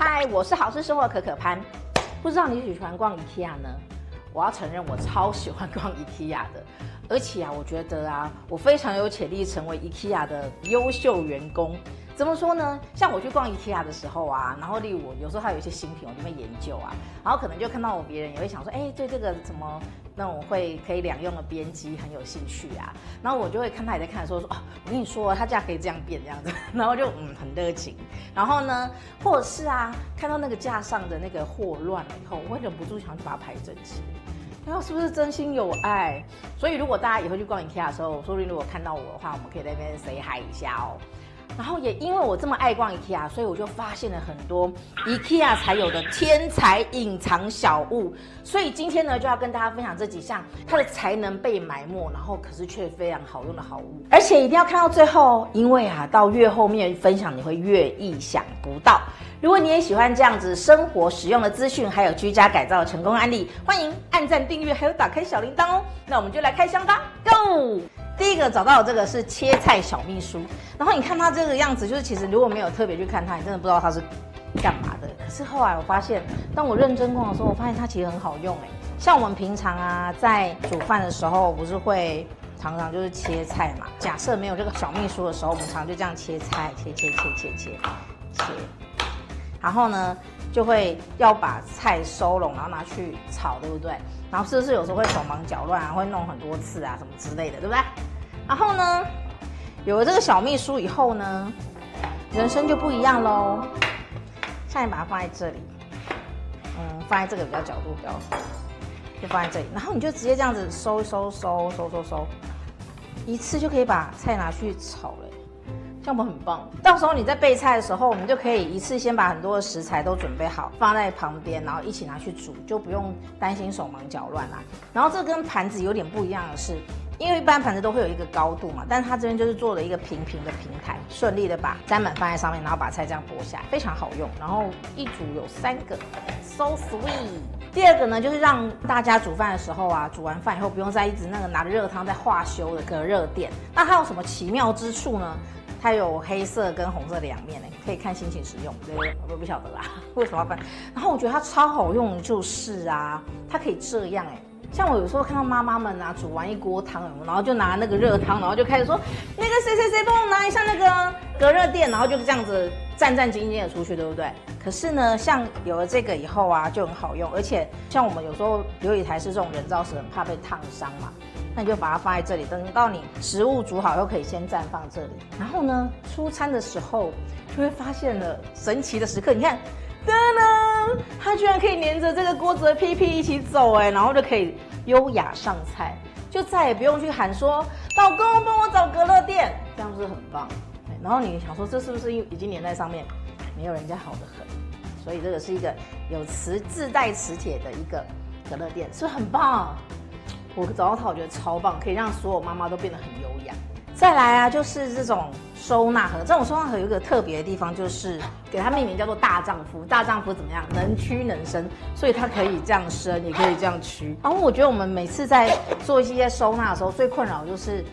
嗨，我是好事生活可可潘。不知道你喜欢逛 IKEA 呢？我要承认，我超喜欢逛 IKEA 的，而且我觉得我非常有潜力成为 IKEA 的优秀员工。怎么说呢？像我去逛 IKEA 的时候然后例如我有时候它有一些新品，我就会研究然后可能就看到别人也会想说，对这个怎么那种可以两用的边机很有兴趣然后我就会看他也在看的时候说，我跟你说，它架可以这样变这样子，然后就很热情。然后呢，或者是看到那个架上的那个货乱了以后，我会忍不住想去把它排整齐。然后是不是真心有爱？所以如果大家以后去逛 IKEA 的时候，说不定如果看到我的话，我们可以在那边 say hi 一下哦。然后也因为我这么爱逛 IKEA， 所以我就发现了很多 IKEA 才有的天才隐藏小物。所以今天呢，就要跟大家分享这几项它的才能被埋没，然后可是却非常好用的好物。而且一定要看到最后，因为到越后面分享你会越意想不到。如果你也喜欢这样子生活实用的资讯，还有居家改造的成功案例，欢迎按赞、订阅，还有打开小铃铛哦。那我们就来开箱吧 ，Go！ 第一个找到的这个是切菜小秘书，然后你看它这个样子，就是其实如果没有特别去看它，你真的不知道它是干嘛的。可是后来我发现，当我认真逛的时候，我发现它其实很好用像我们平常在煮饭的时候，不是会常常就是切菜嘛？假设没有这个小秘书的时候，我们常常就这样切菜，切。然后呢，就会要把菜收拢，然后拿去炒，对不对？然后是不是有时候会手忙脚乱会弄很多次什么之类的，对不对？然后呢，有了这个小秘书以后呢，人生就不一样喽。现在把它放在这里，放在这个比较角度比较好，就放在这里。然后你就直接这样子收，一次就可以把菜拿去炒了。这样不很棒？到时候你在备菜的时候，我们就可以一次先把很多的食材都准备好，放在旁边，然后一起拿去煮，就不用担心手忙脚乱然后这跟盘子有点不一样的是，因为一般盘子都会有一个高度嘛，但是它这边就是做了一个平平的平台，顺利的把砧板放在上面，然后把菜这样剥下来，非常好用。然后一煮有3个 ，so sweet。第二个呢，就是让大家煮饭的时候煮完饭以后不用再一直那个拿着热汤在化修的隔热垫。那它有什么奇妙之处呢？它有黑色跟红色2面可以看心情使用。我不晓得为什么要翻。然后我觉得它超好用的就是它可以这样像我有时候看到妈妈们煮完一锅汤，然后就拿那个热汤，然后就开始说那个谁帮我拿一下那个隔热垫，然后就这样子战战兢兢的出去，对不对？可是呢，像有了这个以后就很好用，而且像我们有时候琉璃台是这种人造石，很怕被烫伤嘛。那你就把它放在这里，等到你食物煮好以后，可以先暂放这里。然后呢，出餐的时候就会发现了神奇的时刻。你看，噔噔，它居然可以连着这个锅子的屁屁一起走然后就可以优雅上菜，就再也不用去喊说老公帮我找隔热垫，这样是不是很棒？然后你想说这是不是已经粘在上面？没有人家好得很，所以这个是一个有自带磁铁的一个隔热垫，是不是很棒？我找到它，我觉得超棒，可以让所有妈妈都变得很优雅。再来就是这种收纳盒，这种收纳盒有一个特别的地方，就是给它命名叫做大丈夫。大丈夫怎么样？能屈能伸，所以它可以这样伸，也可以这样屈。然后我觉得我们每次在做一些收纳的时候，最困扰就是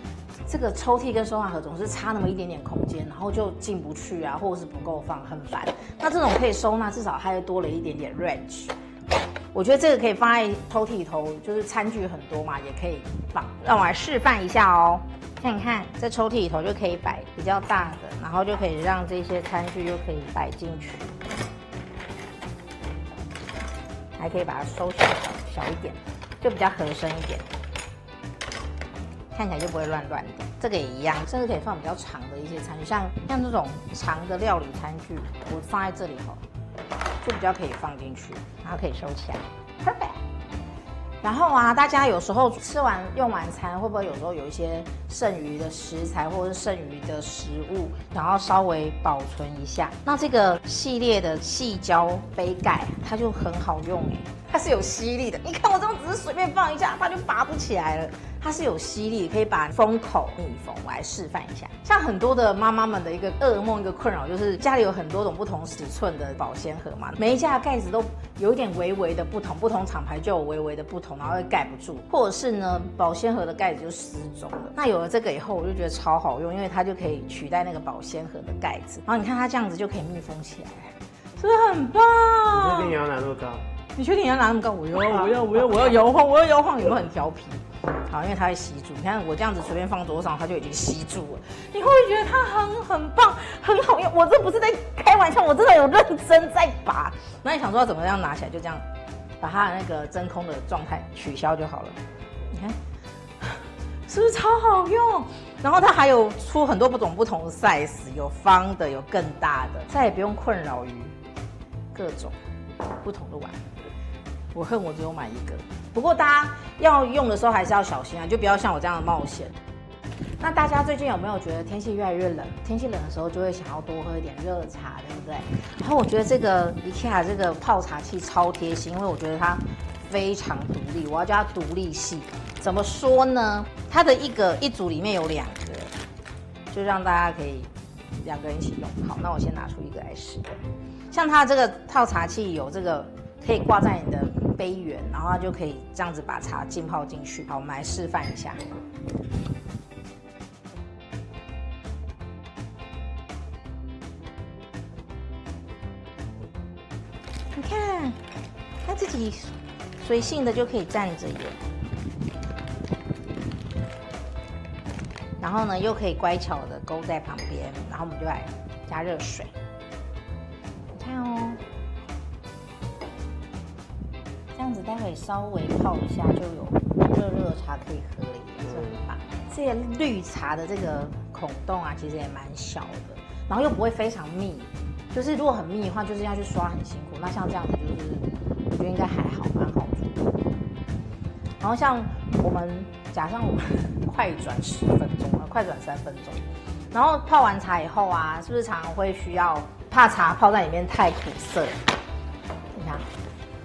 这个抽屉跟收纳盒总是差那么一点点空间，然后就进不去或者是不够放，很烦。那这种可以收纳，至少还多了一点点 range。我觉得这个可以放在抽屉里头，就是餐具很多嘛，也可以放。让我来示范一下哦。像你看，在抽屉里头就可以摆比较大的，然后就可以让这些餐具就可以摆进去，还可以把它收小一点，就比较合身一点，看起来就不会乱乱的。这个也一样，甚至可以放比较长的一些餐具，像这种长的料理餐具，我放在这里头。就比较可以放进去，然后可以收起来 ，perfect。然后大家有时候吃完用完餐，会不会有时候有一些剩余的食材或者是剩余的食物，想要稍微保存一下？那这个系列的细胶杯盖，它就很好用它是有吸力的。你看我这样只是随便放一下，它就拔不起来了。它是有吸力，可以把封口密封。我来示范一下，像很多的妈妈们的一个噩梦、一个困扰，就是家里有很多种不同尺寸的保鲜盒嘛，每一家的盖子都有一点微微的不同，不同厂牌就有微微的不同，然后会盖不住，或者是呢，保鲜盒的盖子就失踪了。那有了这个以后，我就觉得超好用，因为它就可以取代那个保鲜盒的盖子，然后你看它这样子就可以密封起来。是不是很棒？你确定你要拿那么高？你确定你要拿那么高？我要摇晃，我要摇晃，有没有很调皮？好，因为它会吸住。你看我这样子随便放桌上，它就已经吸住了。你会不会觉得它很棒，很好用？我这不是在开玩笑，我真的有认真在拔。那你想说要怎么样拿起来？就这样，把它的那个真空的状态取消就好了。你看，是不是超好用？然后它还有出很多不同的 size， 有方的，有更大的，再也不用困扰于各种不同的碗。我恨我只有买一个，不过大家要用的时候还是要小心啊，就不要像我这样的冒险。那大家最近有没有觉得天气越来越冷？天气冷的时候就会想要多喝一点热茶，对不对？然后我觉得这个 IKEA 这个泡茶器超贴心，因为我觉得它非常独立，我要叫它独立系。怎么说呢？它的一组里面有2个，就让大家可以2个人一起用。好，那我先拿出一个来试。像它这个泡茶器有这个可以挂在你的杯缘，然后它就可以这样子把茶浸泡进去。好，我们来示范一下。你看，它自己随性的就可以站着耶。然后呢，又可以乖巧的勾在旁边，然后我们就来加热水。你看哦，这样子待会稍微泡一下就有热茶可以喝了，也是很棒。这个绿茶的这个孔洞啊，其实也蛮小的，然后又不会非常密。就是如果很密的话，就是要去刷很辛苦。那像这样子，就是我觉得应该还好，蛮好做的。然后像假设我们快转10分钟了，快转3分钟，然后泡完茶以后啊，是不是常常会需要怕茶泡在里面太苦涩？你看，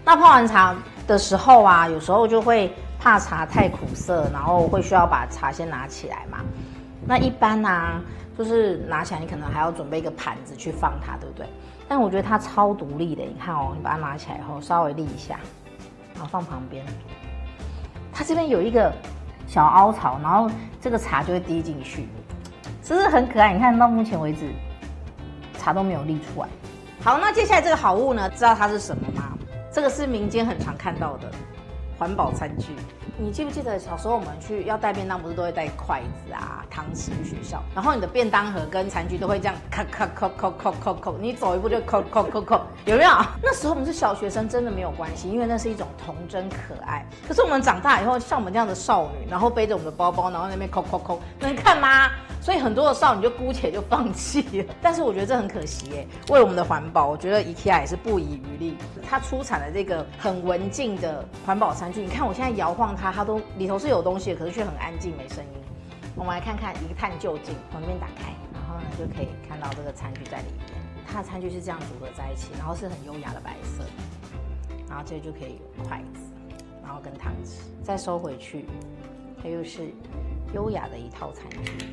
那泡完茶的时候啊，有时候就会怕茶太苦涩，然后会需要把茶先拿起来嘛。那一般啊，就是拿起来你可能还要准备一个盘子去放它，对不对？但我觉得它超独立的，你看哦，你把它拿起来以后稍微立一下，然后放旁边。它这边有一个小凹槽，然后这个茶就会滴进去，是不是很可爱？你看到目前为止，茶都没有沥出来。好，那接下来这个好物呢，知道它是什么吗？这个是民间很常看到的环保餐具。你记不记得小时候我们要带便当，不是都会带筷子啊、汤匙去学校？然后你的便当盒跟餐具都会这样咔咔扣扣扣扣扣，你走一步就扣扣扣扣，有没有？那时候我们是小学生，真的没有关系，因为那是一种童真可爱。可是我们长大以后，像我们这样的少女，然后背着我们的包包，然后在那边扣扣扣，能看吗？所以很多的少女就姑且就放弃了。但是我觉得这很可惜耶，为我们的环保，我觉得 IKEA 也是不遗余力。它出产的这个很文静的环保餐具，你看我现在摇晃它都里头是有东西的，可是却很安静没声音。我们来看看一探究竟，从里面打开，然后呢就可以看到这个餐具在里面。它的餐具是这样组合在一起，然后是很优雅的白色，然后这就可以有筷子，然后跟汤匙，再收回去，它又是优雅的一套餐具。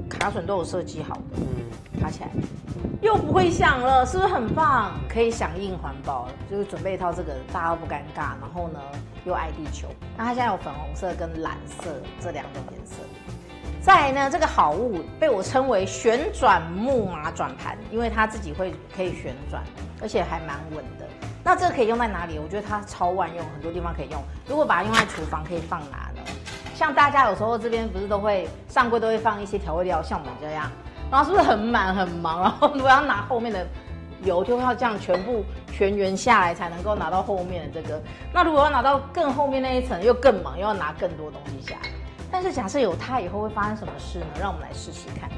卡榫都有设计好的，卡起来又不会响了，是不是很棒？可以响应环保，就是准备一套这个，大家都不尴尬，然后呢又爱地球。那它现在有粉红色跟蓝色这2种颜色。再来呢，这个好物被我称为旋转木马转盘，因为它自己可以旋转，而且还蛮稳的。那这个可以用在哪里？我觉得它超万用，很多地方可以用。如果把它用在厨房，可以放哪呢？像大家有时候这边不是上柜都会放一些调味料，像我们这样，然后是不是很满很忙？然后如果要拿后面的油，就要这样全圆下来才能够拿到后面的这个。那如果要拿到更后面那一层，又更忙，又要拿更多东西下来。但是假设有它以后会发生什么事呢？让我们来试试看。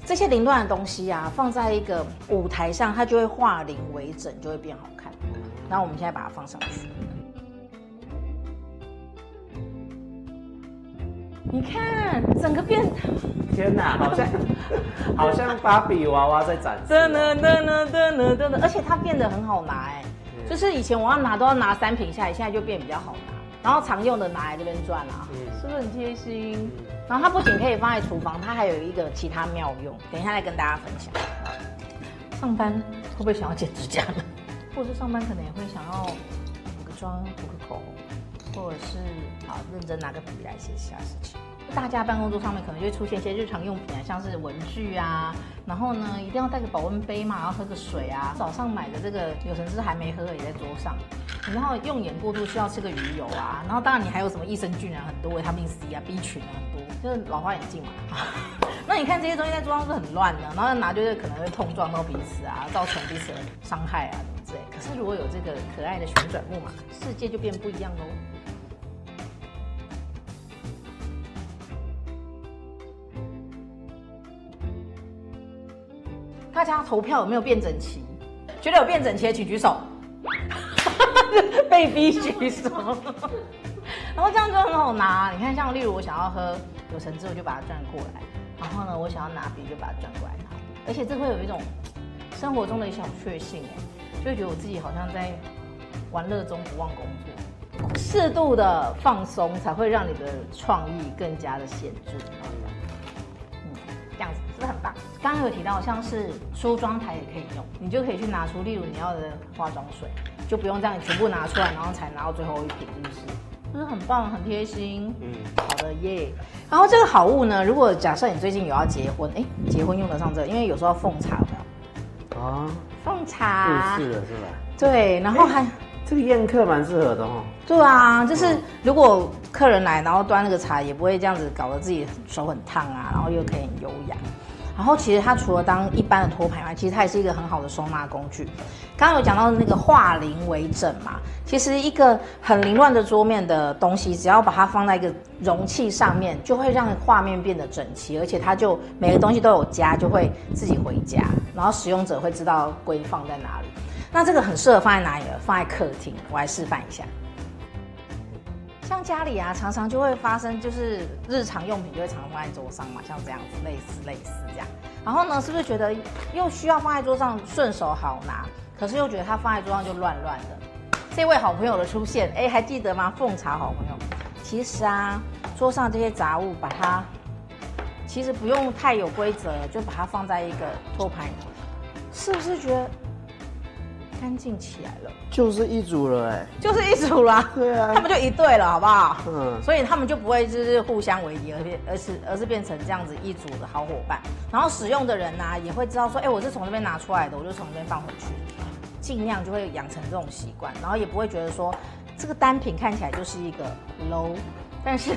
这些凌乱的东西啊，放在一个舞台上，它就会化零为整，就会变好看。然后我们现在把它放上去，你看整个变，天哪，好像芭比娃娃在展示，而且它变得很好拿哎，就是以前我要拿都要拿3瓶下来，现在就变比较好拿。然后常用的拿来这边转啊，是不是很贴心？然后它不仅可以放在厨房，它还有一个其他妙用，等一下再跟大家分享。上班会不会想要剪指甲呢？或是上班可能也会想要补个妆、补个口，或者是认真拿个笔来写其他事情。大家办公桌上面可能就会出现一些日常用品啊，像是文具啊，然后呢一定要带个保温杯嘛，然后喝个水啊。早上买的这个柳橙汁还没喝也在桌上，然后用眼过度需要吃个鱼油啊，然后当然你还有什么益生菌啊，很多维他命 C 啊、B 群啊很多，就是老花眼镜嘛。那你看这些东西在桌上是很乱的，然后拿就是可能会碰撞到彼此啊，造成彼此的伤害啊什么之类。可是如果有这个可爱的旋转木马，世界就变不一样喽。大家投票有没有变整齐？觉得有变整齐的请举手。被逼举手。然后这样就很好拿。你看，像例如我想要喝柳橙汁，我就把它转过来。然后呢，我想要拿笔就把它转过来拿。而且这会有一种生活中的小确幸就会觉得我自己好像在玩乐中不忘工作。适度的放松才会让你的创意更加的显著。这样子是不是很棒？刚刚有提到像是梳妆台也可以用，你就可以去拿出，例如你要的化妆水，就不用这样全部拿出来，然后才拿到最后一瓶，是不是？是不是很棒，很贴心？好的耶。然后这个好物呢，如果假设你最近有要结婚，结婚用得上这个，因为有时候要奉茶，有没有？啊，奉茶。是的，是吧？对，然后还。这个宴客蛮适合的哦。对啊，就是如果客人来，然后端那个茶，也不会这样子搞得自己手很烫啊，然后又可以很优雅。然后其实它除了当一般的托盘外，其实它也是一个很好的收纳工具。刚刚有讲到那个化零为整嘛，其实一个很凌乱的桌面的东西，只要把它放在一个容器上面，就会让画面变得整齐，而且它就每个东西都有家，就会自己回家，然后使用者会知道归放在哪里。那这个很适合放在哪里呢？放在客厅，我来示范一下。像家里啊，常常就会发生，就是日常用品就会常放在桌上嘛，像这样子，类似这样。然后呢，是不是觉得又需要放在桌上顺手好拿，可是又觉得它放在桌上就乱乱的？这位好朋友的出现，还记得吗？奉茶好朋友。其实啊，桌上这些杂物，把它其实不用太有规则，就把它放在一个托盘里，是不是觉得干净起来了？就是一组了就是一组啦。对啊，他们就一对了，好不好？所以他们就不会就是互相为敌，而是变成这样子一组的好伙伴。然后使用的人呢，也会知道说，我是从这边拿出来的，我就从这边放回去，尽量就会养成这种习惯，然后也不会觉得说这个单品看起来就是一个 low， 但是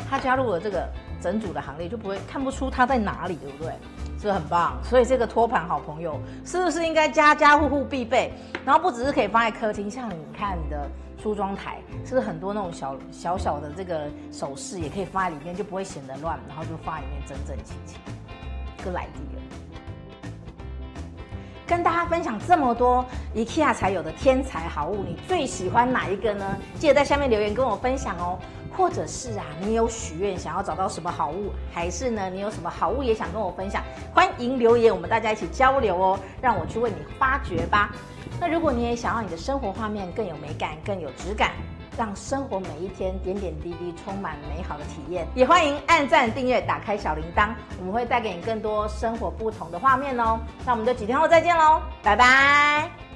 他加入了这个整组的行列，就不会看不出它在哪里，对不对？是不是很棒？所以这个托盘好朋友是不是应该家家户户必备？然后不只是可以放在客厅，像你看你的梳妆台，是不是很多那种小的这个首饰也可以放在里面，就不会显得乱，然后就放在里面整整齐齐。Good idea。跟大家分享这么多 IKEA 才有的天才好物，你最喜欢哪一个呢？记得在下面留言跟我分享哦。或者是你有许愿想要找到什么好物，还是呢你有什么好物也想跟我分享，欢迎留言，我们大家一起交流哦，让我去为你发掘吧。那如果你也想要你的生活画面更有美感、更有质感，让生活每一天点点滴滴充满美好的体验，也欢迎按赞、订阅、打开小铃铛，我们会带给你更多生活不同的画面哦。那我们就几天后再见喽，拜拜。